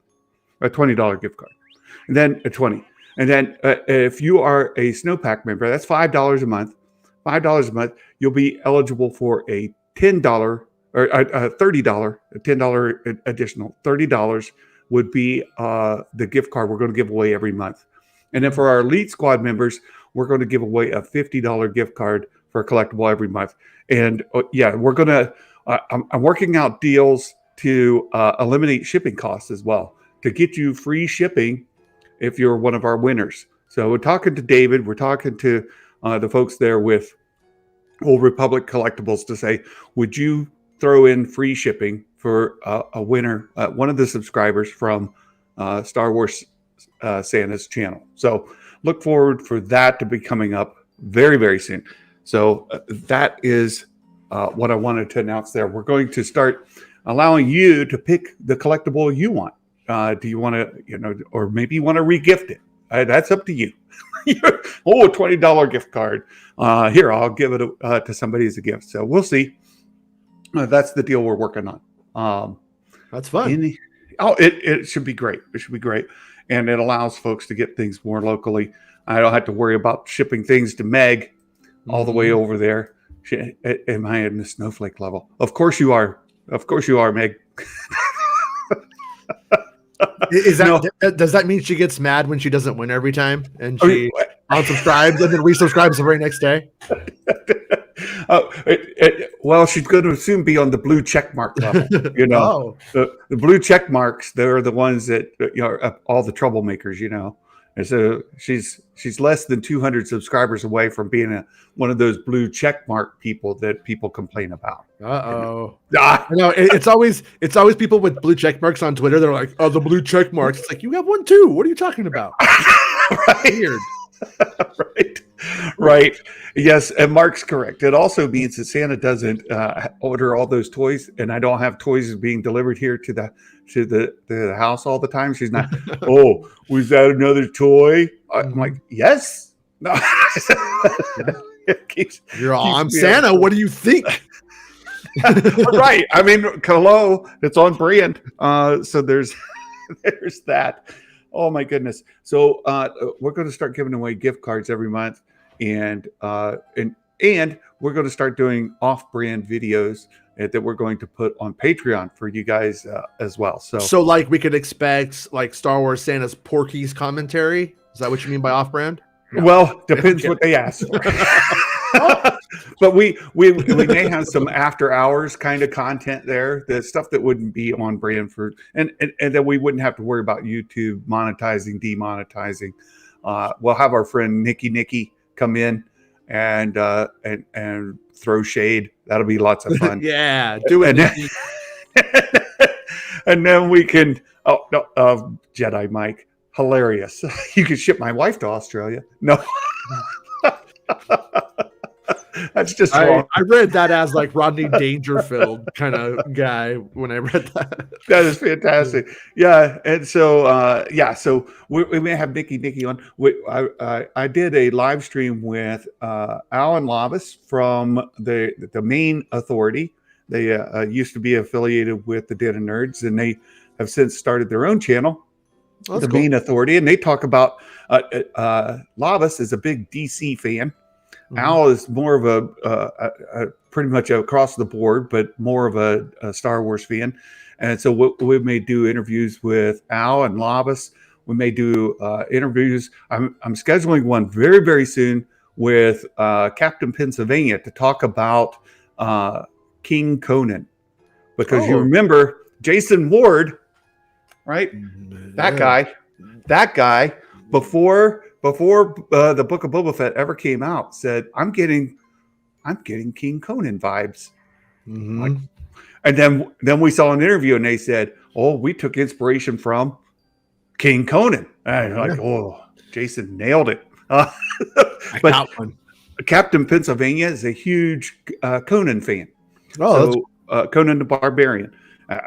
a $20 gift card, and then a 20. And then if you are a Snowpack member, that's $5 a month. $5 a month, you'll be eligible for a $10 or a $30, a $10 additional. $30 would be the gift card we're going to give away every month. And then for our Elite Squad members, we're going to give away a $50 gift card for a collectible every month. And we're going to, I'm working out deals to eliminate shipping costs as well, to get you free shipping if you're one of our winners. So we're talking to David, we're talking to the folks there with Old Republic Collectibles to say, would you throw in free shipping for a winner, one of the subscribers from Star Wars Santa's channel. So look forward for that to be coming up very, very soon. So that is what I wanted to announce there. We're going to start allowing you to pick the collectible you want. Do you want to, or maybe you want to re-gift it? That's up to you. A $20 gift card. Here, I'll give it to somebody as a gift. So we'll see. That's the deal we're working on. That's fun. It should be great. It should be great. And it allows folks to get things more locally. I don't have to worry about shipping things to Meg all the way over there. Am I in the snowflake level? Of course you are. Of course you are, Meg. Does that mean she gets mad when she doesn't win every time and she unsubscribes and then resubscribes the very next day? Well, she's going to soon be on the blue check mark level. The blue check marks, they're the ones that all the troublemakers. And so she's less than 200 subscribers away from being one of those blue check mark people that people complain about. It's always people with blue check marks on Twitter. They're like, "Oh, the blue check marks." It's like, you have one too. What are you talking about? Right. Weird. Right. Yes, and Mark's correct. It also means that Santa doesn't order all those toys, and I don't have toys being delivered here to the house all the time. She's not. Oh, was that another toy? I'm like, yes. No. I'm Santa. What do you think? Right. I mean, hello. It's on brand. So there's that. Oh my goodness! So we're going to start giving away gift cards every month, and we're going to start doing off-brand videos that we're going to put on Patreon for you guys as well. So like we could expect like Star Wars Santa's Porky's commentary. Is that what you mean by off-brand? No. Well, depends what they ask for. But we may have some after hours kind of content there, the stuff that wouldn't be on brand for, and that we wouldn't have to worry about YouTube monetizing, demonetizing. We'll have our friend Nikki come in and throw shade. That'll be lots of fun. Yeah, do it. And then we can Jedi Mike, hilarious. You can ship my wife to Australia. No. That's just I wrong. read that as like Rodney Dangerfield kind of guy when I read that. That is fantastic. Yeah, and so so we may have Nikki on. I did a live stream with Alan Lavis from the Main Authority. They used to be affiliated with the Den of Nerds, and they have since started their own channel, That's the cool. Main Authority, and they talk about Lavis is a big DC fan. Al is more of a pretty much across the board, but more of a Star Wars fan. And so we may do interviews with Al and Lavis. We may do interviews. I'm scheduling one very, very soon with Captain Pennsylvania to talk about King Conan. Because you remember Jason Ward, right? That guy, before the Book of Boba Fett ever came out, said, I'm getting King Conan vibes. Like, and then we saw an interview and they said, oh, we took inspiration from King Conan. And like, oh, Jason nailed it. I got one. Captain Pennsylvania is a huge Conan fan. Conan the Barbarian.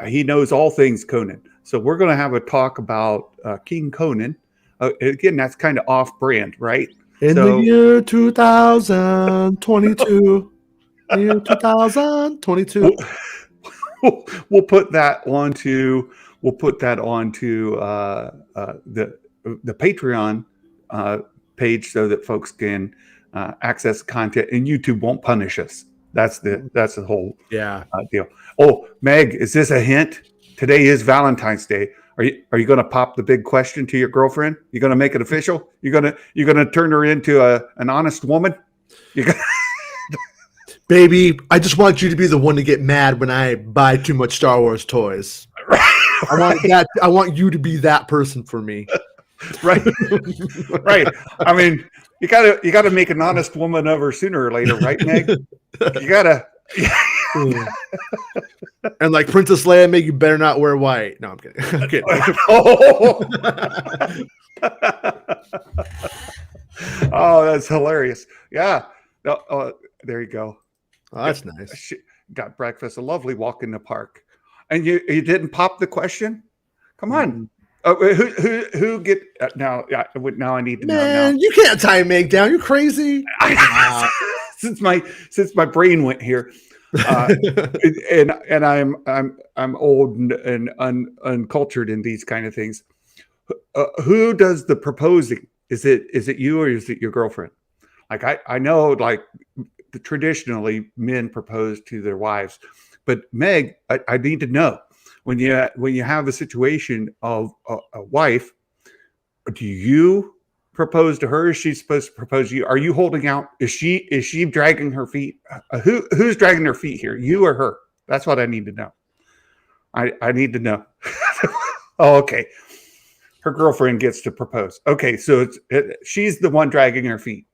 He knows all things Conan. So we're going to have a talk about King Conan. Again, that's kind of off-brand, right? In the year 2022. Year 2022. We'll put that onto the Patreon page so that folks can access content, and YouTube won't punish us. That's the whole deal. Oh, Meg, is this a hint? Today is Valentine's Day. Are you going to pop the big question to your girlfriend? You're going to make it official? You're going to turn her into an honest woman? Baby, I just want you to be the one to get mad when I buy too much Star Wars toys. I want you to be that person for me. Right. Right. I mean, you gotta make an honest woman of her sooner or later, right, Meg? You gotta. And like Princess Leia, Meg, you better not wear white. No, I'm kidding. I'm kidding. Oh, that's hilarious. Yeah. There you go. Oh, that's nice. She got breakfast. A lovely walk in the park. And you didn't pop the question? Come on. Who get now? Now I need to know. Man, you can't tie Meg down. You're crazy. Since my brain went here, and I'm old and uncultured in these kind of things. Who does the proposing? Is it you or is it your girlfriend? Like I know, like traditionally men propose to their wives, but Meg, I need to know when you have a situation of a wife, do you propose to her? Is she supposed to propose to you? Are you holding out? Is she dragging her feet? Who's dragging her feet here? You or her? That's what I need to know. I need to know. Oh, okay. Her girlfriend gets to propose. Okay, so she's the one dragging her feet.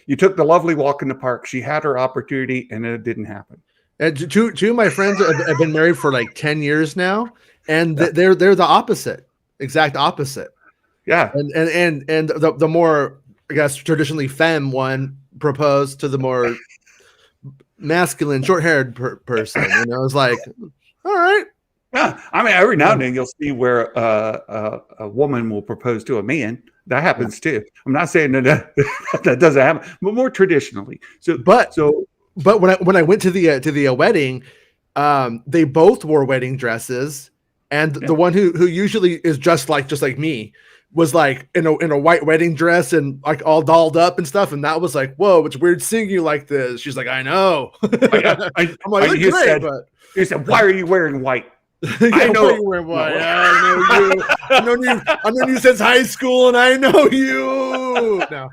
You took the lovely walk in the park. She had her opportunity, and it didn't happen. And two of my friends have been married for like 10 years now, and they're the opposite, exact opposite. Yeah, and the more, I guess, traditionally femme one proposed to the more masculine, short-haired person, and I was like, all right. Yeah, I mean, every now and then you'll see where a woman will propose to a man. That happens too. I'm not saying that doesn't happen, but more traditionally. But when I went to the wedding, they both wore wedding dresses, and the one who usually is just like me was like in a white wedding dress and like all dolled up and stuff, and that was like, whoa, it's weird seeing you like this. She's like, I know. I'm like, you said, why are you wearing white? I know you wear white. I know you. I've known you since high school, and I know you. No.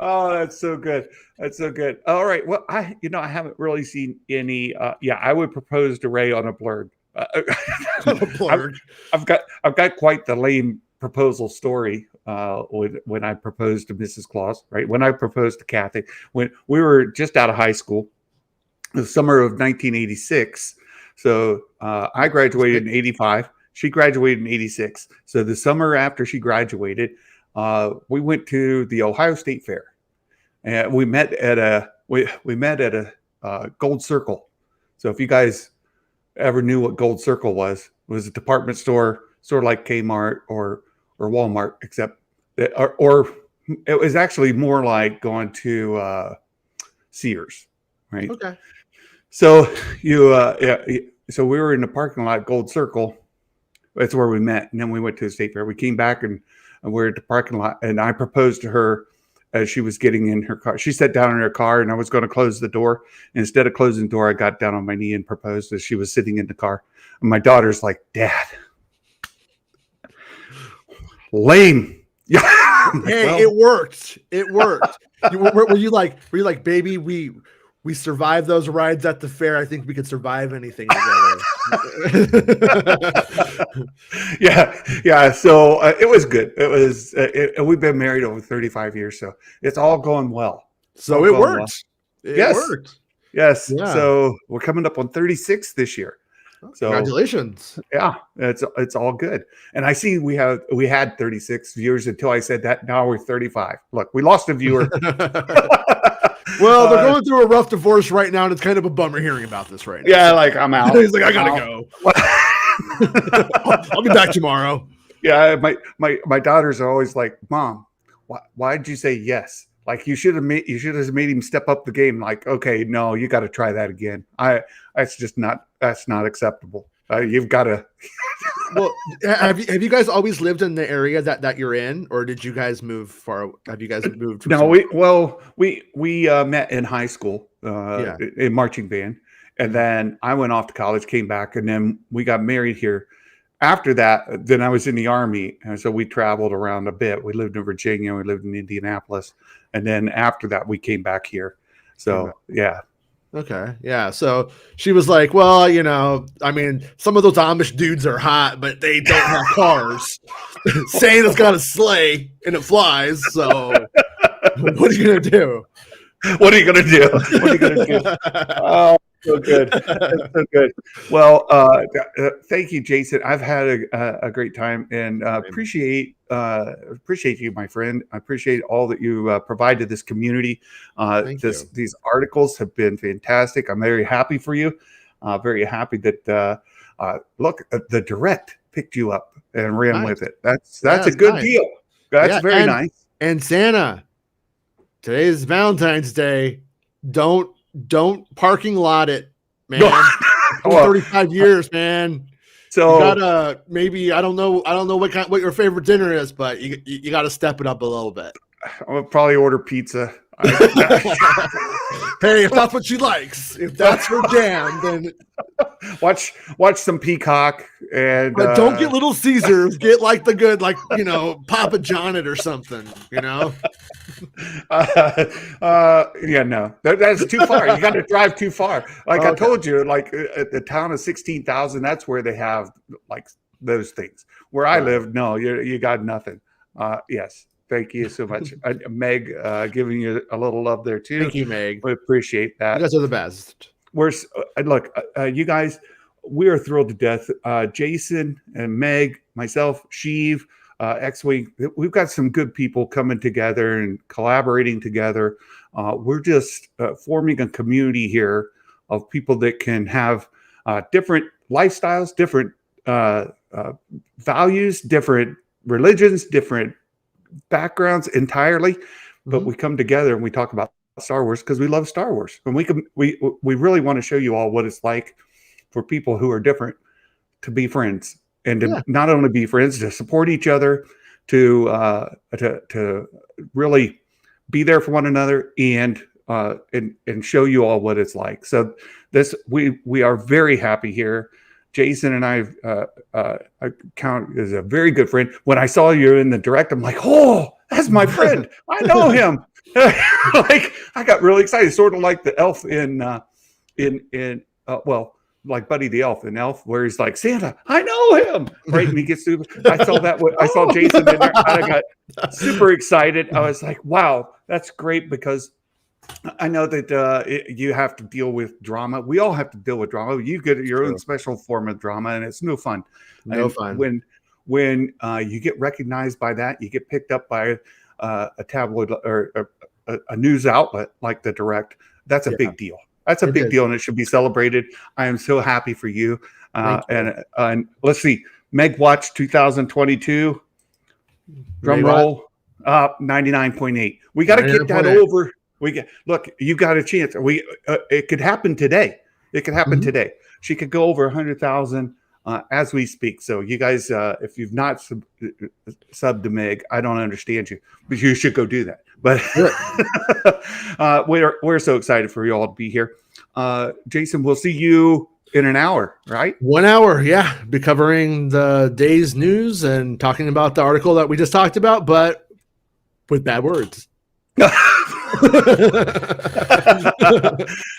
Oh, that's so good. That's so good. All right. Well, I haven't really seen any. I would propose to Ray on a blurg. I've got quite the lame proposal story when I proposed to Mrs. Claus. Right when I proposed to Kathy, when we were just out of high school. The summer of 1986. So I graduated in 85. She graduated in 86. So the summer after she graduated, we went to the Ohio State Fair, and we met at a Gold Circle. So if you guys ever knew what Gold Circle was, it was a department store, sort of like Kmart or Walmart, except or it was actually more like going to Sears, right? Okay. So so we were in the parking lot, Gold Circle. That's where we met, and then we went to the state fair. We came back and we were at the parking lot, and I proposed to her as she was getting in her car. She sat down in her car, and I was going to close the door. And instead of closing the door, I got down on my knee and proposed as she was sitting in the car. And my daughter's like, "Dad, lame." Yeah. Hey, well, it worked. It worked. Were you like, baby, we survived those rides at the fair. I think we could survive anything together. Yeah. So it was good. It was. We've been married over 35 years, so it's all going well. So it worked. Well. It worked. Yes. Yeah. So we're coming up on 36 this year. So congratulations. Yeah, it's all good. And I see we had 36 viewers until I said that. Now we're 35. Look, we lost a viewer. Well, they're going through a rough divorce right now, and it's kind of a bummer hearing about this right now. Yeah, like I'm out. He's like, I gotta go. I'll be back tomorrow. Yeah, my daughters are always like, Mom, why did you say yes? Like you should have made him step up the game. Like, okay, no, you got to try that again. That's not acceptable. You've got to. Well, have you guys always lived in the area that you're in, or did you guys move far? Have you guys moved? No, we met in high school in marching band, and then I went off to college, came back, and then we got married here. After that, then I was in the Army, and so we traveled around a bit. We lived in Virginia, we lived in Indianapolis, and then after that, we came back here. So yeah. Okay. Yeah. So she was like, well, I mean, some of those Amish dudes are hot, but they don't have cars. Santa's got a sleigh and it flies. So what are you going to do? What are you going to do? Oh, so good. That's so good. Well, thank you, Jason. I've had a great time and appreciate you, my friend. I appreciate all that you provide to this community. These articles have been fantastic. I'm very happy for you. Very happy that the Direct picked you up and ran with it. That's a good deal. That's very nice. And Santa, today is Valentine's Day. Don't parking lot it, man. 35 years, man. So you gotta maybe I don't know what your favorite dinner is, but you gotta step it up a little bit. I'll probably order pizza. Hey, if that's what she likes, if that's her jam, then watch some Peacock but don't get Little Caesars. Get like the good, Papa John it or something. No, that's too far. You got to drive too far. Like I told you, like at the town of 16,000, that's where they have like those things. Where I live, no, you got nothing. Yes. Thank you so much. Meg, giving you a little love there too. Thank you, Meg. We appreciate that. You guys are the best. You guys, we are thrilled to death. Jason and Meg, myself, Sheev, X-Wing, we've got some good people coming together and collaborating together. We're just forming a community here of people that can have different lifestyles, different values, different religions, different backgrounds entirely, but we come together and we talk about Star Wars because we love Star Wars, and we really want to show you all what it's like for people who are different to be friends, and to not only be friends, to support each other, to really be there for one another, and show you all what it's like. So we are very happy here. Jason and I count as a very good friend. When I saw you in the Direct, I'm like, oh, that's my friend. I know him. Like I got really excited, sort of like the elf in like Buddy the Elf in Elf, where he's like, Santa, I know him. Right, and he gets through. I saw Jason in there. I got super excited. I was like, wow, that's great, because I know that you have to deal with drama. We all have to deal with drama. You get your own special form of drama, and it's no fun. when you get recognized by that, you get picked up by a tabloid or a news outlet like the Direct. That's a big deal. That's a big deal, and it should be celebrated. I am so happy for you. And let's see, Meg watched 2022. Drum roll. 99.8. We got to get that over. Look, you got a chance. It could happen today. It could happen today. She could go over 100,000 as we speak. So you guys, if you've not subbed to Meg, I don't understand you, but you should go do that. But we're so excited for you all to be here. Jason, we'll see you in an hour, right? 1 hour, yeah. Be covering the day's news and talking about the article that we just talked about, but with bad words.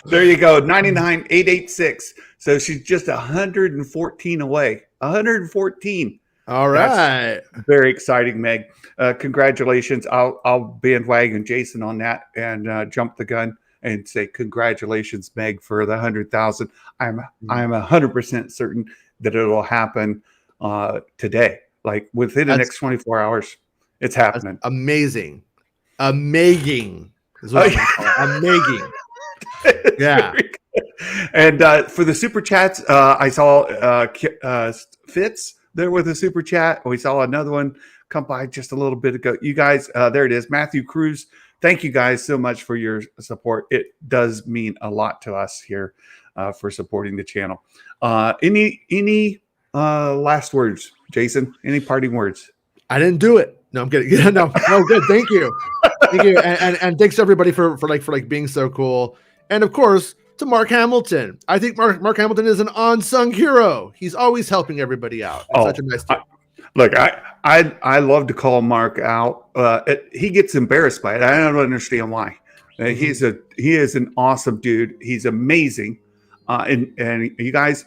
There you go. 99,886. So she's just 114 away. 114. All right. That's very exciting, Meg. Congratulations. I'll bandwagon Jason on that and jump the gun and say congratulations, Meg, for the 100,000. I'm 100% certain that it'll happen today, like within the next 24 hours. It's happening. Amazing. Amazing. Is what I'm amazing. Yeah. And for the super chats, I saw Fitz there with a super chat. We saw another one come by just a little bit ago. You guys, there it is. Matthew Cruz. Thank you guys so much for your support. It does mean a lot to us here for supporting the channel. Any last words, Jason? Any parting words? I didn't do it. No, I'm kidding. Yeah, no, good. Thank you. Thank you. And thanks to everybody for being so cool. And of course, to Mark Hamilton. I think Mark Hamilton is an unsung hero. He's always helping everybody out. It's such a nice dude. Look, I love to call Mark out. He gets embarrassed by it. I don't understand why. He is an awesome dude. He's amazing. And you guys,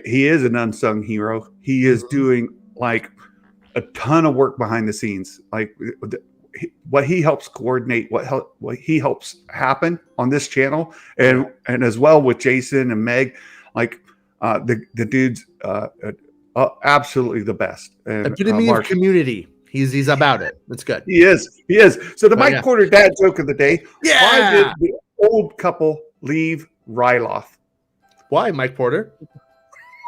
he is an unsung hero. He is doing like a ton of work behind the scenes. Like what he helps coordinate, what he helps happen on this channel, and as well with Jason and Meg, like the dude's absolutely the best. And epitome of community. He's about it. That's good. He is. So the Mike Porter dad joke of the day. Yeah. Why did the old couple leave Ryloth? Why, Mike Porter?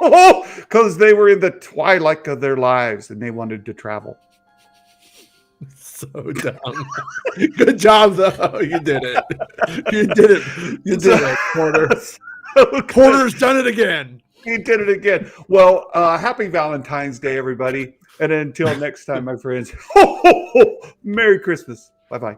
Oh, because they were in the twilight of their lives and they wanted to travel. So dumb. Good job, though. You did it. You did it, Porter. So Porter's done it again. He did it again. Well, happy Valentine's Day, everybody. And until next time, my friends, Merry Christmas. Bye-bye.